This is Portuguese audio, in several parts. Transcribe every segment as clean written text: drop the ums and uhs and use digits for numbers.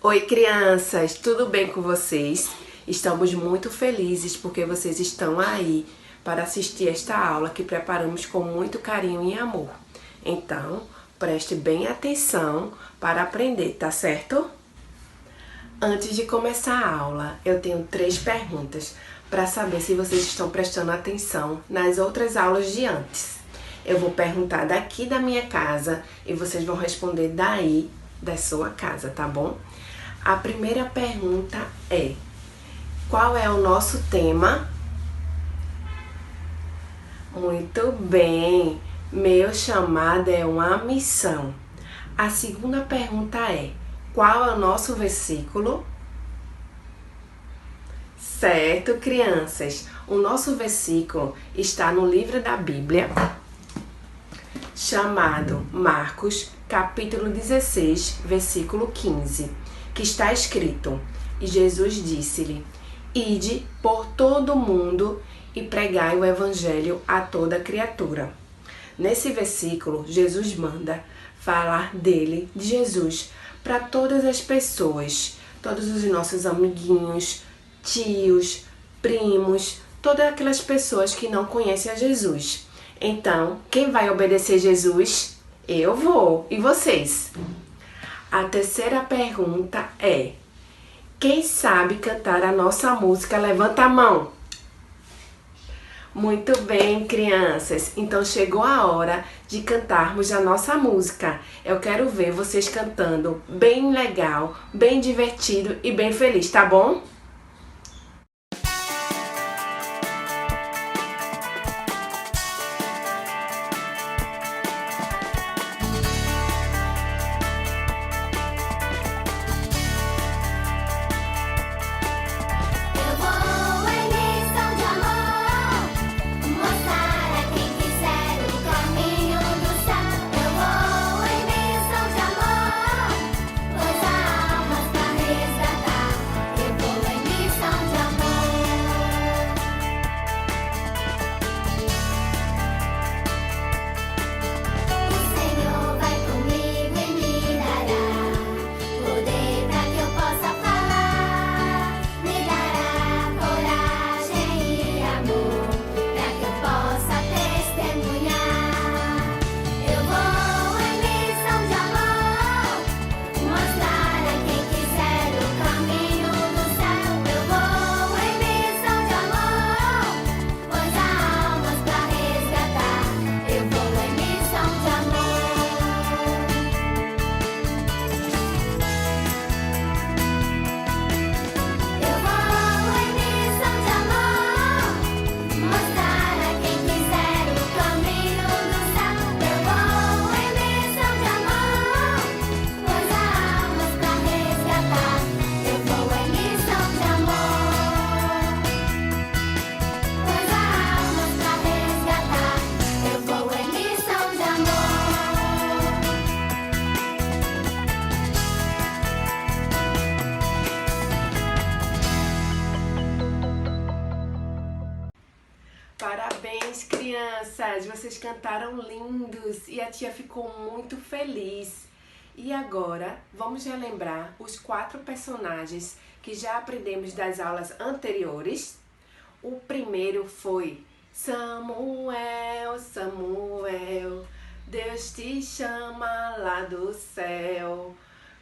Oi, crianças, tudo bem com vocês? Estamos muito felizes porque vocês estão aí para assistir esta aula que preparamos com muito carinho e amor. Então, preste bem atenção para aprender, tá certo? Antes de começar a aula, eu tenho 3 perguntas para saber se vocês estão prestando atenção nas outras aulas de antes. Eu vou perguntar daqui da minha casa e vocês vão responder daí da sua casa, tá bom? A primeira pergunta é: qual é o nosso tema? Muito bem, meu chamado é uma missão. A segunda pergunta é: qual é o nosso versículo? Certo, crianças, o nosso versículo está no livro da Bíblia, chamado Marcos, capítulo 16, versículo 15, que está escrito: E Jesus disse-lhe: Ide por todo o mundo e pregai o evangelho a toda criatura. Nesse versículo, Jesus manda falar dele, de Jesus, para todas as pessoas, todos os nossos amiguinhos, tios, primos, todas aquelas pessoas que não conhecem a Jesus. Então, quem vai obedecer Jesus? Eu vou. E vocês? A terceira pergunta é: quem sabe cantar a nossa música? Levanta a mão. Muito bem, crianças. Então chegou a hora de cantarmos a nossa música. Eu quero ver vocês cantando bem legal, bem divertido e bem feliz, tá bom? Parabéns, crianças! Vocês cantaram lindos e a tia ficou muito feliz. E agora, vamos relembrar os 4 personagens que já aprendemos das aulas anteriores. O primeiro foi Samuel, Samuel, Deus te chama lá do céu.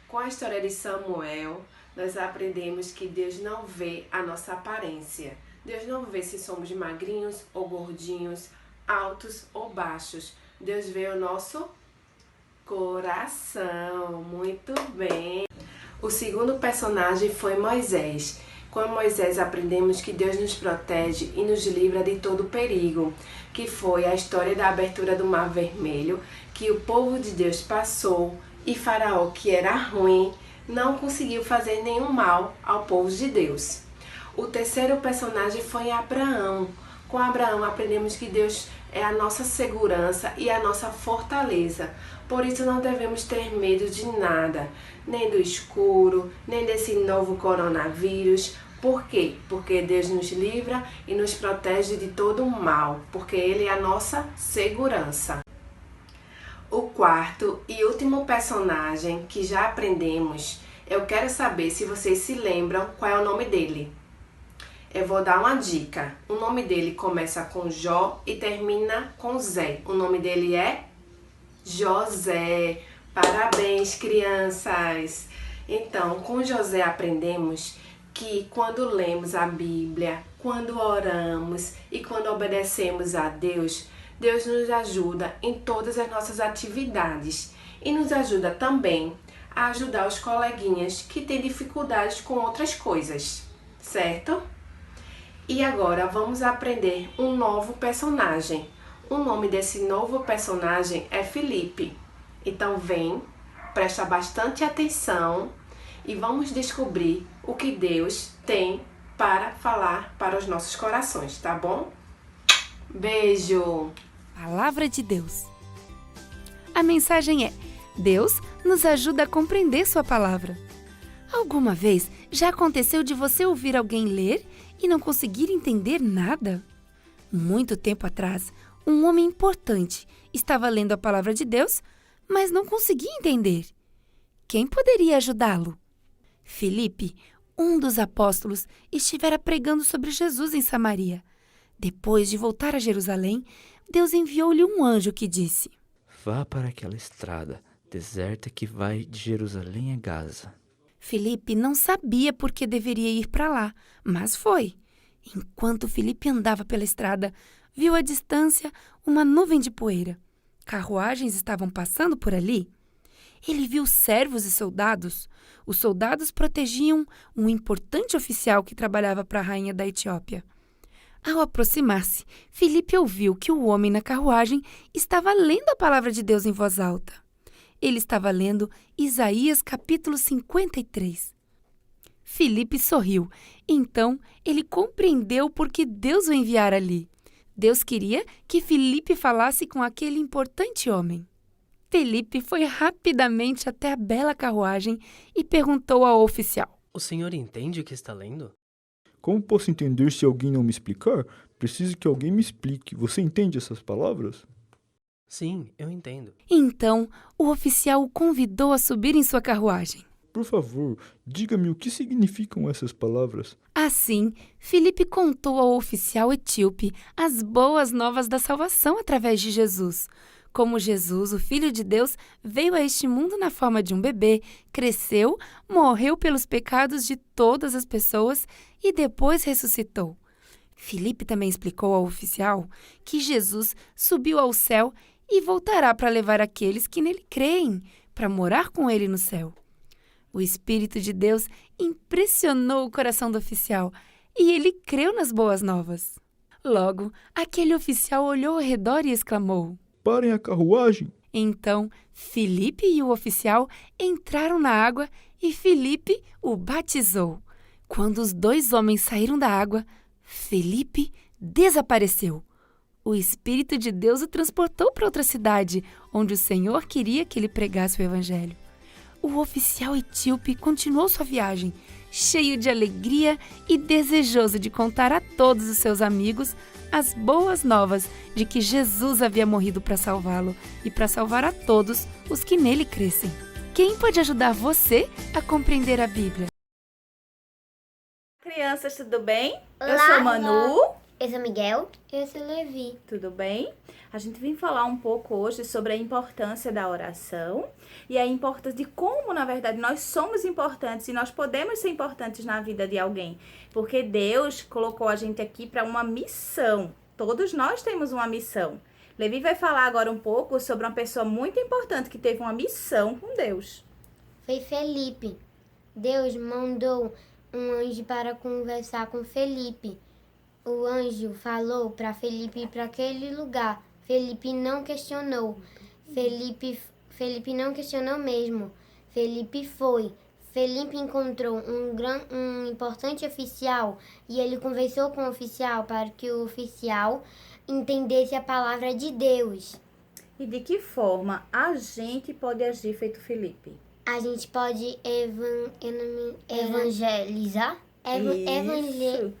Com a história de Samuel, nós aprendemos que Deus não vê a nossa aparência. Deus não vê se somos magrinhos ou gordinhos, altos ou baixos. Deus vê o nosso coração. Muito bem. O segundo personagem foi Moisés. Com Moisés aprendemos que Deus nos protege e nos livra de todo perigo, que foi a história da abertura do Mar Vermelho, que o povo de Deus passou e Faraó, que era ruim, não conseguiu fazer nenhum mal ao povo de Deus. O terceiro personagem foi Abraão. Com Abraão aprendemos que Deus é a nossa segurança e a nossa fortaleza. Por isso não devemos ter medo de nada, nem do escuro, nem desse novo coronavírus. Por quê? Porque Deus nos livra e nos protege de todo o mal, porque Ele é a nossa segurança. O quarto e último personagem que já aprendemos Eu quero saber se vocês se lembram qual é o nome dele. Eu vou dar uma dica. O nome dele começa com Jó e termina com Zé. O nome dele é José. Parabéns, crianças! Então, com José aprendemos que quando lemos a Bíblia, quando oramos e quando obedecemos a Deus, Deus nos ajuda em todas as nossas atividades e nos ajuda também a ajudar os coleguinhas que têm dificuldades com outras coisas, certo? E agora vamos aprender um novo personagem. O nome desse novo personagem é Felipe. Então vem, presta bastante atenção e vamos descobrir o que Deus tem para falar para os nossos corações, tá bom? Beijo! Palavra de Deus. A mensagem é: Deus nos ajuda a compreender sua palavra. Alguma vez já aconteceu de você ouvir alguém ler e não conseguir entender nada? Muito tempo atrás, um homem importante estava lendo a palavra de Deus, mas não conseguia entender. Quem poderia ajudá-lo? Felipe, um dos apóstolos, estivera pregando sobre Jesus em Samaria. Depois de voltar a Jerusalém, Deus enviou-lhe um anjo que disse: Vá para aquela estrada deserta que vai de Jerusalém a Gaza. Felipe não sabia por que deveria ir para lá, mas foi. Enquanto Felipe andava pela estrada, viu à distância uma nuvem de poeira. Carruagens estavam passando por ali. Ele viu servos e soldados. Os soldados protegiam um importante oficial que trabalhava para a rainha da Etiópia. Ao aproximar-se, Felipe ouviu que o homem na carruagem estava lendo a palavra de Deus em voz alta. Ele estava lendo Isaías capítulo 53. Felipe sorriu. Então, ele compreendeu por que Deus o enviara ali. Deus queria que Felipe falasse com aquele importante homem. Felipe foi rapidamente até a bela carruagem e perguntou ao oficial: O senhor entende o que está lendo? Como posso entender se alguém não me explicar? Preciso que alguém me explique. Você entende essas palavras? Sim, eu entendo. Então, o oficial o convidou a subir em sua carruagem. Por favor, diga-me o que significam essas palavras. Assim, Felipe contou ao oficial etíope as boas novas da salvação através de Jesus. Como Jesus, o Filho de Deus, veio a este mundo na forma de um bebê, cresceu, morreu pelos pecados de todas as pessoas e depois ressuscitou. Felipe também explicou ao oficial que Jesus subiu ao céu e voltará para levar aqueles que nele creem, para morar com ele no céu. O Espírito de Deus impressionou o coração do oficial e ele creu nas boas novas. Logo, aquele oficial olhou ao redor e exclamou: Parem a carruagem! Então, Felipe e o oficial entraram na água e Felipe o batizou. Quando os dois homens saíram da água, Felipe desapareceu. O Espírito de Deus o transportou para outra cidade, onde o Senhor queria que ele pregasse o Evangelho. O oficial etíope continuou sua viagem, cheio de alegria e desejoso de contar a todos os seus amigos as boas novas de que Jesus havia morrido para salvá-lo e para salvar a todos os que nele crescem. Quem pode ajudar você a compreender a Bíblia? Crianças, tudo bem? Olá, Eu sou Manu. Eu sou Miguel. Eu sou Levi. Tudo bem? A gente vem falar um pouco hoje sobre a importância da oração e a importância de como, na verdade, nós somos importantes e nós podemos ser importantes na vida de alguém. Porque Deus colocou a gente aqui para uma missão. Todos nós temos uma missão. Levi vai falar agora um pouco sobre uma pessoa muito importante que teve uma missão com Deus. Foi Felipe. Deus mandou um anjo para conversar com Felipe. O anjo falou para Felipe ir para aquele lugar. Felipe não questionou. Felipe não questionou mesmo. Felipe foi. Felipe encontrou um importante oficial e ele conversou com o oficial para que o oficial entendesse a palavra de Deus. E de que forma a gente pode agir feito Felipe? A gente pode evangelizar?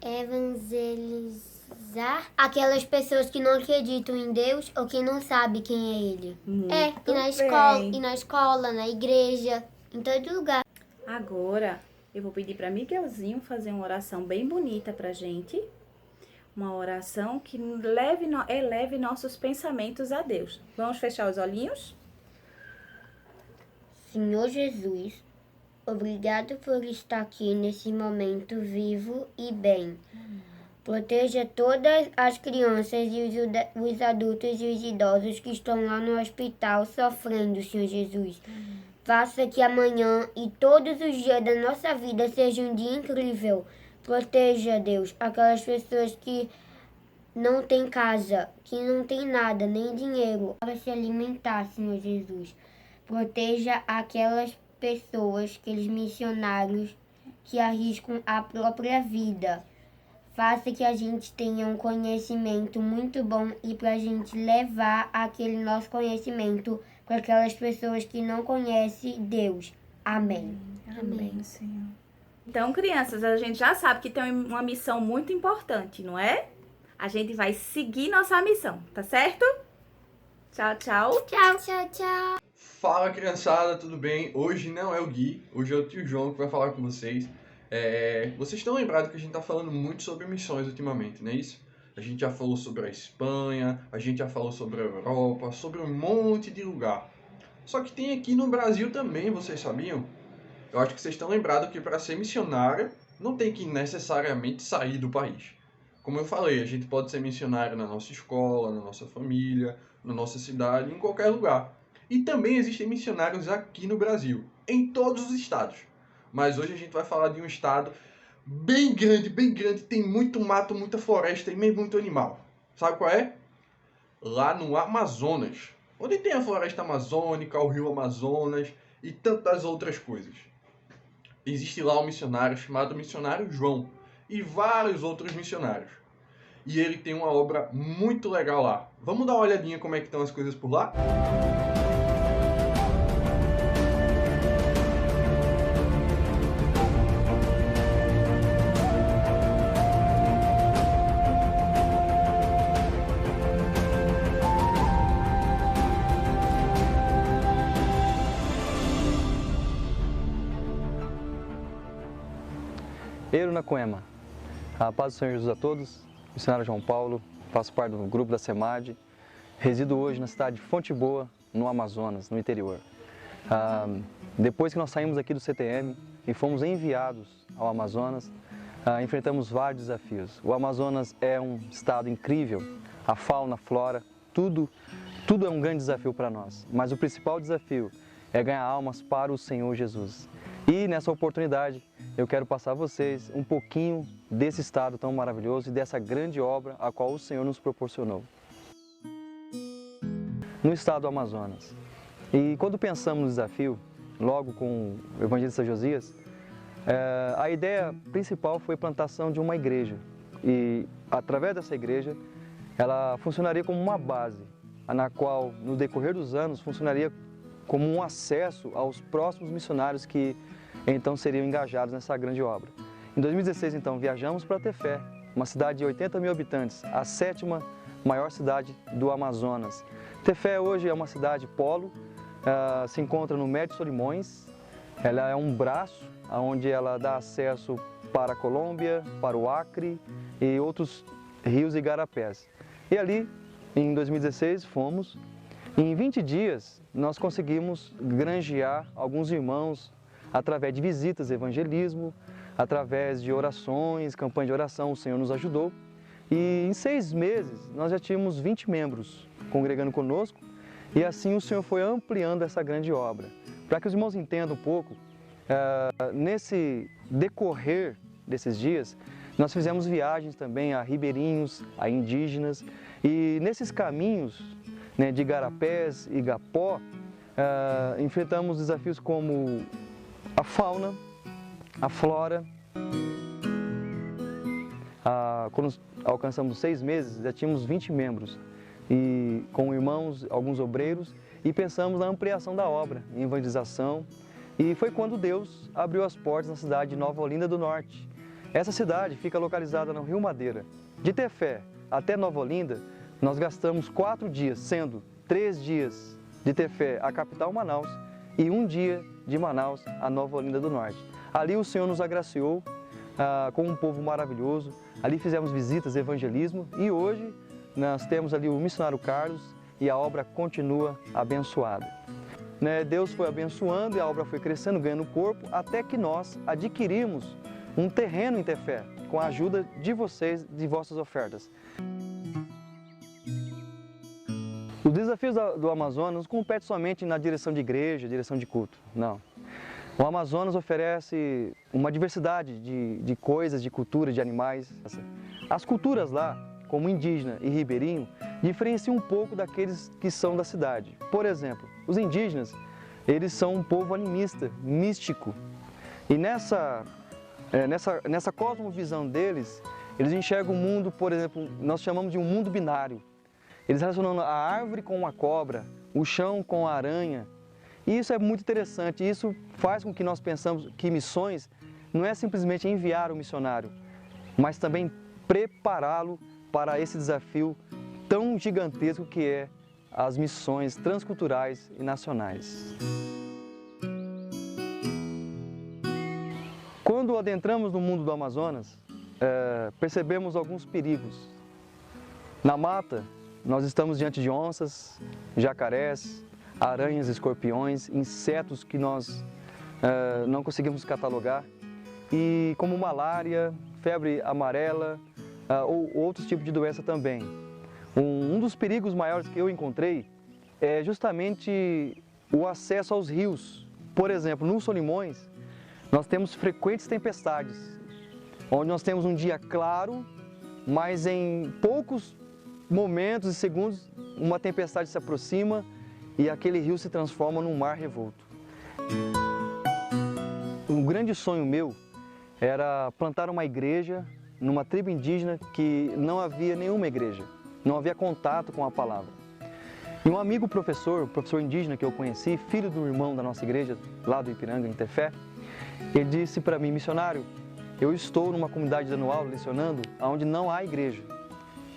Evangelizar aquelas pessoas que não acreditam em Deus ou que não sabem quem é Ele. Muito e na escola, na igreja, em todo lugar. Agora, eu vou pedir para Miguelzinho fazer uma oração bem bonita pra gente. Uma oração que eleve nossos pensamentos a Deus. Vamos fechar os olhinhos? Senhor Jesus, obrigado por estar aqui nesse momento vivo e bem. Proteja todas as crianças e os adultos e os idosos que estão lá no hospital sofrendo, Senhor Jesus. Faça que amanhã e todos os dias da nossa vida seja um dia incrível. Proteja, Deus, aquelas pessoas que não têm casa, que não têm nada, nem dinheiro para se alimentar, Senhor Jesus. Proteja aquelas pessoas, aqueles missionários que arriscam a própria vida. Faça que a gente tenha um conhecimento muito bom e para a gente levar aquele nosso conhecimento para aquelas pessoas que não conhecem Deus. Amém. Amém, Senhor. Então, crianças, a gente já sabe que tem uma missão muito importante, não é? A gente vai seguir nossa missão, tá certo? Tchau, tchau. Tchau, tchau, tchau. Fala, criançada, tudo bem? Hoje não é o Gui, hoje é o tio João que vai falar com vocês. Vocês estão lembrados que a gente está falando muito sobre missões ultimamente, não é isso? A gente já falou sobre a Espanha, a gente já falou sobre a Europa, sobre um monte de lugar. Só que tem aqui no Brasil também, vocês sabiam? Eu acho que vocês estão lembrados que para ser missionário não tem que necessariamente sair do país. Como eu falei, a gente pode ser missionário na nossa escola, na nossa família, na nossa cidade, em qualquer lugar. E também existem missionários aqui no Brasil, em todos os estados. Mas hoje a gente vai falar de um estado bem grande, tem muito mato, muita floresta e muito animal. Sabe qual é? Lá no Amazonas, onde tem a floresta amazônica, o rio Amazonas e tantas outras coisas. Existe lá um missionário chamado Missionário João e vários outros missionários. E ele tem uma obra muito legal lá. Vamos dar uma olhadinha como é que estão as coisas por lá? Eiro na Coema. A paz do Senhor Jesus a todos. Missionário João Paulo, faço parte do grupo da SEMAD. Resido hoje na cidade de Fonte Boa, no Amazonas, no interior. Depois que nós saímos aqui do CTM e fomos enviados ao Amazonas, enfrentamos vários desafios. O Amazonas é um estado incrível, a fauna, a flora, tudo é um grande desafio para nós. Mas o principal desafio é ganhar almas para o Senhor Jesus. E nessa oportunidade eu quero passar a vocês um pouquinho desse estado tão maravilhoso e dessa grande obra a qual o Senhor nos proporcionou. No estado do Amazonas. E quando pensamos no desafio, logo com o evangelista Josias, a ideia principal foi a plantação de uma igreja. E através dessa igreja, ela funcionaria como uma base, na qual no decorrer dos anos funcionaria como um acesso aos próximos missionários que então seriam engajados nessa grande obra. Em 2016, então, viajamos para Tefé, uma cidade de 80 mil habitantes, a 7ª maior cidade do Amazonas. Tefé hoje é uma cidade polo, se encontra no Médio Solimões, ela é um braço onde ela dá acesso para a Colômbia, para o Acre e outros rios e igarapés. E ali, em 2016, fomos. Em 20 dias, nós conseguimos granjear alguns irmãos através de visitas, evangelismo, através de orações, campanha de oração, o Senhor nos ajudou. E em 6 meses, nós já tínhamos 20 membros congregando conosco e assim o Senhor foi ampliando essa grande obra. Para que os irmãos entendam um pouco, nesse decorrer desses dias, nós fizemos viagens também a ribeirinhos, a indígenas e nesses caminhos de igarapés e igapó, enfrentamos desafios como a fauna, a flora. Quando alcançamos 6 meses, já tínhamos 20 membros, e com irmãos, alguns obreiros, e pensamos na ampliação da obra, em evangelização. E foi quando Deus abriu as portas na cidade de Nova Olinda do Norte. Essa cidade fica localizada no Rio Madeira. De Tefé até Nova Olinda, nós gastamos 4 dias, sendo 3 dias de Tefé, a capital Manaus, e 1 dia de Manaus a Nova Olinda do Norte. Ali o Senhor nos agraciou com um povo maravilhoso, ali fizemos visitas, evangelismo e hoje nós temos ali o missionário Carlos e a obra continua abençoada. Deus foi abençoando e a obra foi crescendo, ganhando corpo, até que nós adquirimos um terreno em Tefé, com a ajuda de vocês, de vossas ofertas. Os desafios do Amazonas não competem somente na direção de igreja, direção de culto, não. O Amazonas oferece uma diversidade de coisas, de cultura, de animais. As culturas lá, como indígena e ribeirinho, diferenciam um pouco daqueles que são da cidade. Por exemplo, os indígenas, eles são um povo animista, místico. E nessa cosmovisão deles, eles enxergam o mundo, por exemplo, nós chamamos de um mundo binário. Eles relacionam a árvore com a cobra, o chão com a aranha. E isso é muito interessante, isso faz com que nós pensamos que missões não é simplesmente enviar o missionário, mas também prepará-lo para esse desafio tão gigantesco que é as missões transculturais e nacionais. Quando adentramos no mundo do Amazonas, percebemos alguns perigos. Na mata, nós estamos diante de onças, jacarés, aranhas, escorpiões, insetos que nós não conseguimos catalogar, e como malária, febre amarela ou outros tipos de doença também. Um dos perigos maiores que eu encontrei é justamente o acesso aos rios. Por exemplo, nos Solimões, nós temos frequentes tempestades, onde nós temos um dia claro, mas em poucos momentos e segundos uma tempestade se aproxima e aquele rio se transforma num mar revolto. Um grande sonho meu era plantar uma igreja numa tribo indígena que não havia nenhuma igreja, não havia contato com a palavra. E um amigo professor indígena que eu conheci, filho do irmão da nossa igreja, lá do Ipiranga, em Tefé, ele disse para mim: missionário, eu estou numa comunidade dando aula, lecionando, onde não há igreja,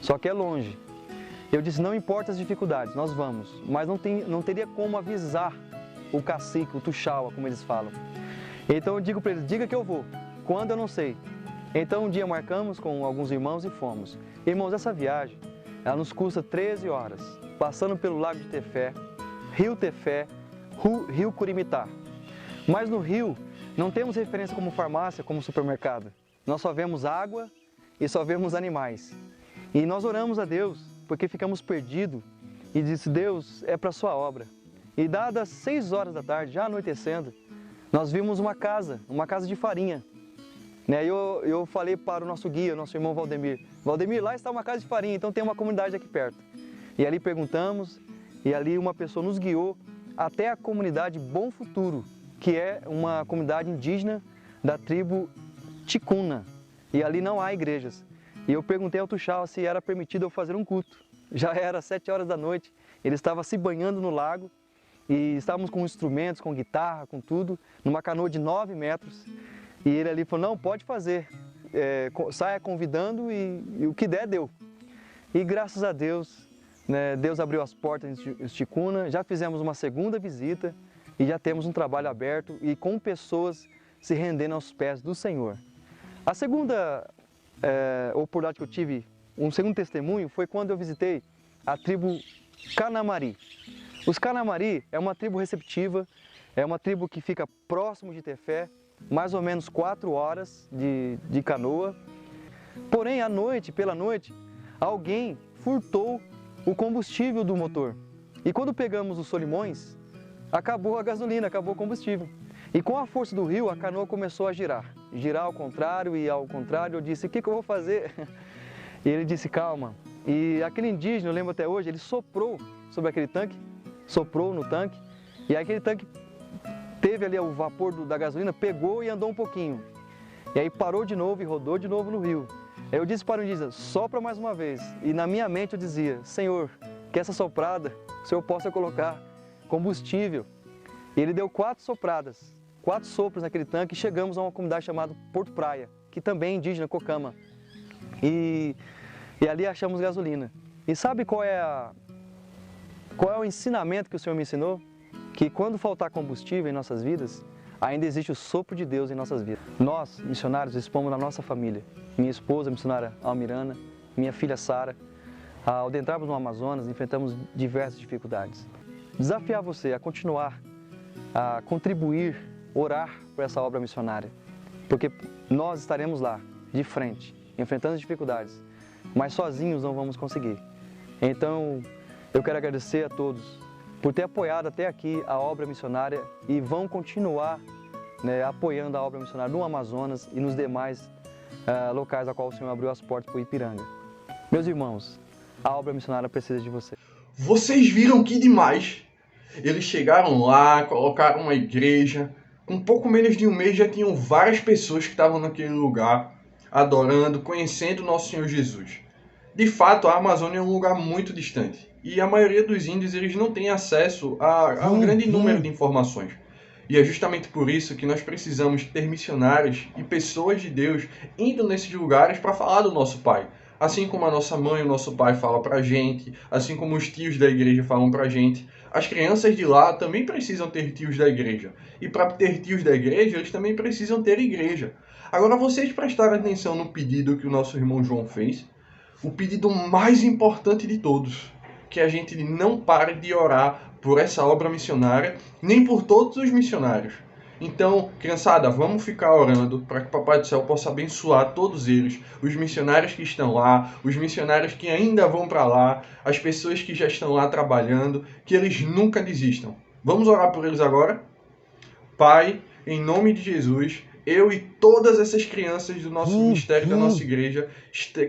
só que é longe. Eu disse: não importa as dificuldades, nós vamos, mas não teria como avisar o cacique, o tuxaua, como eles falam. Então eu digo para eles: diga que eu vou, quando eu não sei. Então um dia marcamos com alguns irmãos e fomos. Irmãos, essa viagem, ela nos custa 13 horas, passando pelo Lago de Tefé, Rio Curimitá. Mas no rio não temos referência como farmácia, como supermercado. Nós só vemos água e só vemos animais. E nós oramos a Deus, porque ficamos perdidos, e disse: Deus, é para a sua obra. E dadas 6 horas da tarde, já anoitecendo, nós vimos uma casa de farinha. Eu falei para o nosso guia, nosso irmão Valdemir: Valdemir, lá está uma casa de farinha, então tem uma comunidade aqui perto. E ali perguntamos, e ali uma pessoa nos guiou até a comunidade Bom Futuro, que é uma comunidade indígena da tribo Ticuna. E ali não há igrejas. E eu perguntei ao tuxaua se era permitido eu fazer um culto. Já era 7 horas da noite, ele estava se banhando no lago, e estávamos com instrumentos, com guitarra, com tudo, numa canoa de 9 metros. E ele ali falou: não, pode fazer, saia convidando e o que der, deu. E graças a Deus, Deus abriu as portas em Ticuna, já fizemos uma segunda visita e já temos um trabalho aberto e com pessoas se rendendo aos pés do Senhor. A segunda oportunidade que eu tive, um segundo testemunho, foi quando eu visitei a tribo Canamari. Os Canamari é uma tribo receptiva, é uma tribo que fica próximo de Tefé, mais ou menos 4 horas de canoa. Porém, pela noite, alguém furtou o combustível do motor. E quando pegamos os Solimões, acabou a gasolina, acabou o combustível. E com a força do rio, a canoa começou a girar ao contrário e ao contrário. Eu disse: o que eu vou fazer? E ele disse: calma. E aquele indígena, eu lembro até hoje, ele soprou sobre aquele tanque, soprou no tanque, e aquele tanque teve ali o vapor da gasolina, pegou e andou um pouquinho. E aí parou de novo e rodou de novo no rio. Aí eu disse para o indígena: sopra mais uma vez. E na minha mente eu dizia: Senhor, que essa soprada o Senhor possa colocar combustível. E ele deu 4 sopradas, 4 sopros naquele tanque, e chegamos a uma comunidade chamada Porto Praia, que também é indígena, Cocama. E ali achamos gasolina. E sabe qual é o ensinamento que o Senhor me ensinou? Que que quando faltar combustível em nossas vidas, ainda existe o sopro de Deus em nossas vidas. Nós, missionários, expomos na nossa família. Minha esposa, a missionária Almirana, minha filha Sara. Ao adentrarmos no Amazonas, enfrentamos diversas dificuldades. Desafiar você a continuar, a contribuir, orar por essa obra missionária. Porque nós estaremos lá, de frente, enfrentando as dificuldades, mas sozinhos não vamos conseguir. Então, eu quero agradecer a todos por ter apoiado até aqui a obra missionária e vão continuar, né, apoiando a obra missionária no Amazonas e nos demais locais a qual o Senhor abriu as portas para o Ipiranga. Meus irmãos, a obra missionária precisa de você. Vocês viram que demais? Eles chegaram lá, colocaram uma igreja. Com pouco menos de um mês já tinham várias pessoas que estavam naquele lugar, adorando, conhecendo o nosso Senhor Jesus. De fato, a Amazônia é um lugar muito distante. E a maioria dos índios eles não tem acesso a um grande número de informações. E é justamente por isso que nós precisamos ter missionários e pessoas de Deus indo nesses lugares para falar do nosso Pai. Assim como a nossa mãe e o nosso pai falam pra gente, assim como os tios da igreja falam pra gente, as crianças de lá também precisam ter tios da igreja. E para ter tios da igreja, eles também precisam ter igreja. Agora, vocês prestaram atenção no pedido que o nosso irmão João fez? O pedido mais importante de todos, que a gente não pare de orar por essa obra missionária, nem por todos os missionários. Então, criançada, vamos ficar orando para que o Papai do Céu possa abençoar todos eles, os missionários que estão lá, os missionários que ainda vão para lá, as pessoas que já estão lá trabalhando, que eles nunca desistam. Vamos orar por eles agora? Pai, em nome de Jesus, eu e todas essas crianças do nosso ministério, da nossa igreja,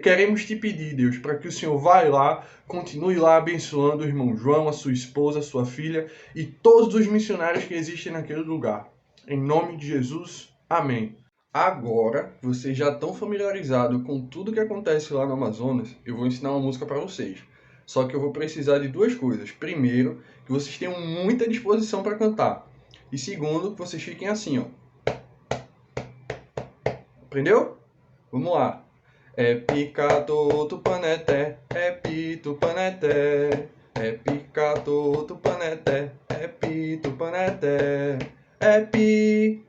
queremos te pedir, Deus, para que o Senhor vá lá, continue lá abençoando o irmão João, a sua esposa, a sua filha e todos os missionários que existem naquele lugar. Em nome de Jesus, amém. Agora, vocês já estão familiarizados com tudo que acontece lá no Amazonas, eu vou ensinar uma música para vocês. Só que eu vou precisar de duas coisas. Primeiro, que vocês tenham muita disposição para cantar. E segundo, que vocês fiquem assim, ó. Aprendeu? Vamos lá. É picato tupaneté, é pito paneté. É picato tupaneté, é pito paneté. É pi,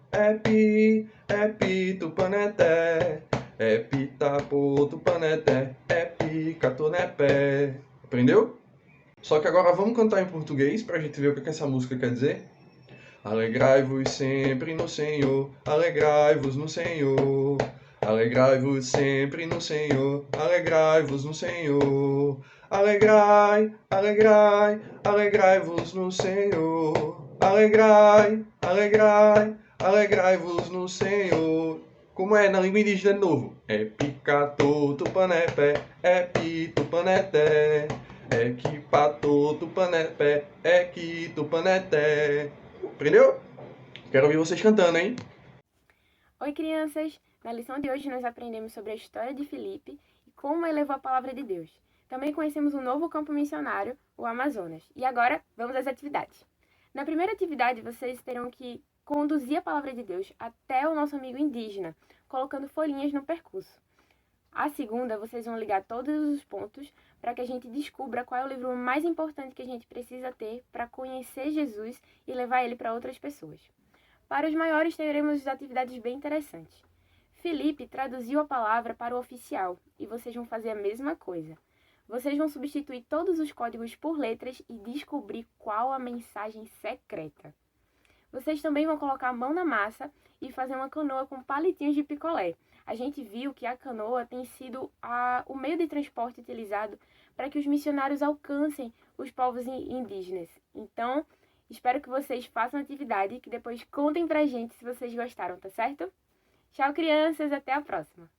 tupaneté. É pitapo, tupaneté. É picatonepé. Aprendeu? Só que agora vamos cantar em português pra gente ver o que essa música quer dizer. Alegrai-vos sempre no Senhor, alegrai-vos no Senhor. Alegrai-vos sempre no Senhor, alegrai-vos no Senhor. Alegrai, alegrai, alegrai-vos no Senhor. Alegrai, alegrai, alegrai-vos no Senhor. Como é na língua indígena de novo? É picato, tupanepé, é pi, tupaneté. É que pato, tupanepé, é que tupaneté. Aprendeu? Quero ouvir vocês cantando, hein? Oi, crianças! Na lição de hoje nós aprendemos sobre a história de Filipe e como ele levou a palavra de Deus. Também conhecemos um novo campo missionário, o Amazonas. E agora, vamos às atividades. Na primeira atividade, vocês terão que conduzir a palavra de Deus até o nosso amigo indígena, colocando folhinhas no percurso. A segunda, vocês vão ligar todos os pontos para que a gente descubra qual é o livro mais importante que a gente precisa ter para conhecer Jesus e levar ele para outras pessoas. Para os maiores, teremos atividades bem interessantes. Filipe traduziu a palavra para o oficial e vocês vão fazer a mesma coisa. Vocês vão substituir todos os códigos por letras e descobrir qual a mensagem secreta. Vocês também vão colocar a mão na massa e fazer uma canoa com palitinhos de picolé. A gente viu que a canoa tem sido o meio de transporte utilizado para que os missionários alcancem os povos indígenas. Então, espero que vocês façam a atividade e que depois contem pra gente se vocês gostaram, tá certo? Tchau, crianças, até a próxima!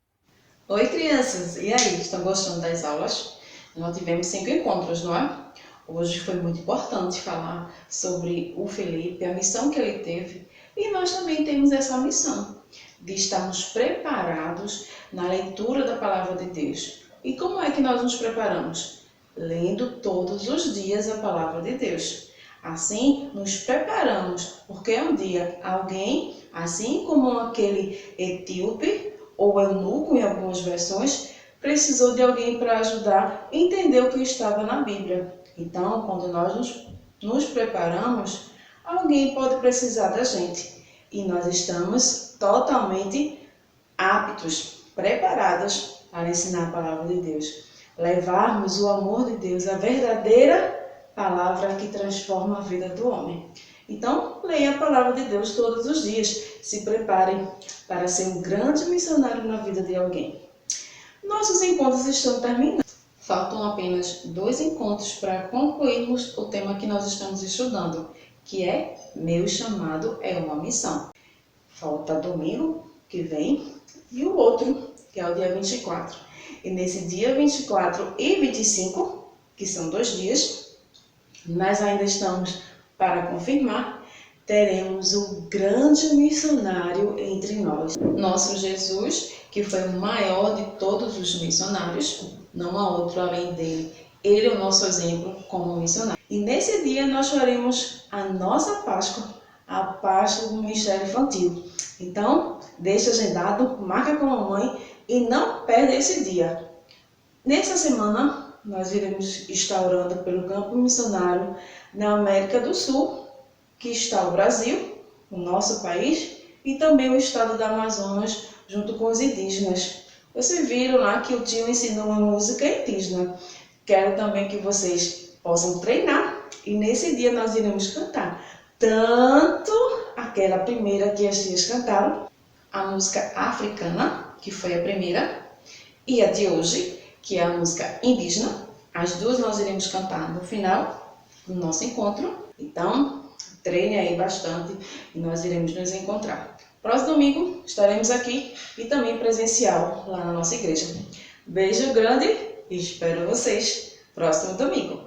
Oi, crianças! E aí, estão gostando das aulas? Nós tivemos 5 encontros, não é? Hoje foi muito importante falar sobre o Felipe, a missão que ele teve. E nós também temos essa missão de estarmos preparados na leitura da Palavra de Deus. E como é que nós nos preparamos? Lendo todos os dias a Palavra de Deus. Assim, nos preparamos, porque um dia alguém, assim como aquele etíope ou eunuco em algumas versões, precisou de alguém para ajudar a entender o que estava na Bíblia. Então, quando nós nos preparamos, alguém pode precisar da gente e nós estamos totalmente aptos, preparados para ensinar a palavra de Deus, levarmos o amor de Deus, a verdadeira palavra que transforma a vida do homem. Então, leia a palavra de Deus todos os dias. Se preparem para ser um grande missionário na vida de alguém. Nossos encontros estão terminando. Faltam apenas 2 encontros para concluirmos o tema que nós estamos estudando, que é Meu Chamado é uma Missão. Falta domingo que vem e o outro, que é o dia 24. E nesse dia 24 e 25, que são 2 dias, nós ainda estamos para confirmar, teremos o grande missionário entre nós. Nosso Jesus, que foi o maior de todos os missionários, não há outro além dele. Ele é o nosso exemplo como missionário. E nesse dia nós faremos a nossa Páscoa, a Páscoa do Ministério Infantil. Então, deixa agendado, marca com a mamãe e não perde esse dia. Nessa semana, nós iremos estar orando pelo campo missionário na América do Sul, que está o Brasil, o nosso país, e também o estado do Amazonas, junto com os indígenas. Vocês viram lá que o tio ensinou uma música indígena. Quero também que vocês possam treinar, e nesse dia nós iremos cantar tanto aquela primeira que as tias cantaram, a música africana, que foi a primeira, e a de hoje, que é a música indígena. As duas nós iremos cantar no final do nosso encontro. Então, treine aí bastante e nós iremos nos encontrar. Próximo domingo estaremos aqui e também presencial lá na nossa igreja. Beijo grande e espero vocês próximo domingo.